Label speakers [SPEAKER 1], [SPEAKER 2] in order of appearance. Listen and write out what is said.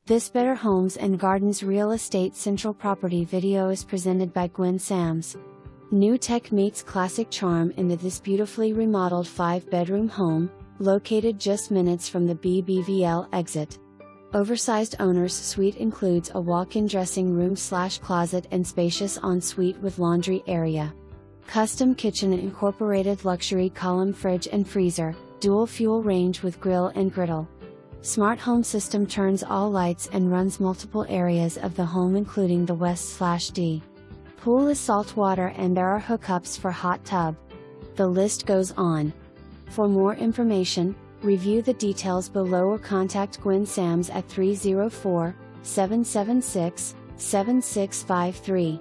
[SPEAKER 1] This Better Homes and Gardens Real Estate Central Property video is presented by Gwen Samms. New tech meets classic charm into this beautifully remodeled 5-bedroom home, located just minutes from the Bbvl Exit. Oversized owner's suite includes a walk-in dressing room/closet and spacious ensuite with laundry area. Custom kitchen incorporated luxury column fridge and freezer, dual fuel range with grill and griddle. Smart home system turns all lights and runs multiple areas of the home including the west/D. Pool is saltwater and there are hookups for hot tub. The list goes on. For more information, review the details below or contact Gwen Samms at 304-776-7653.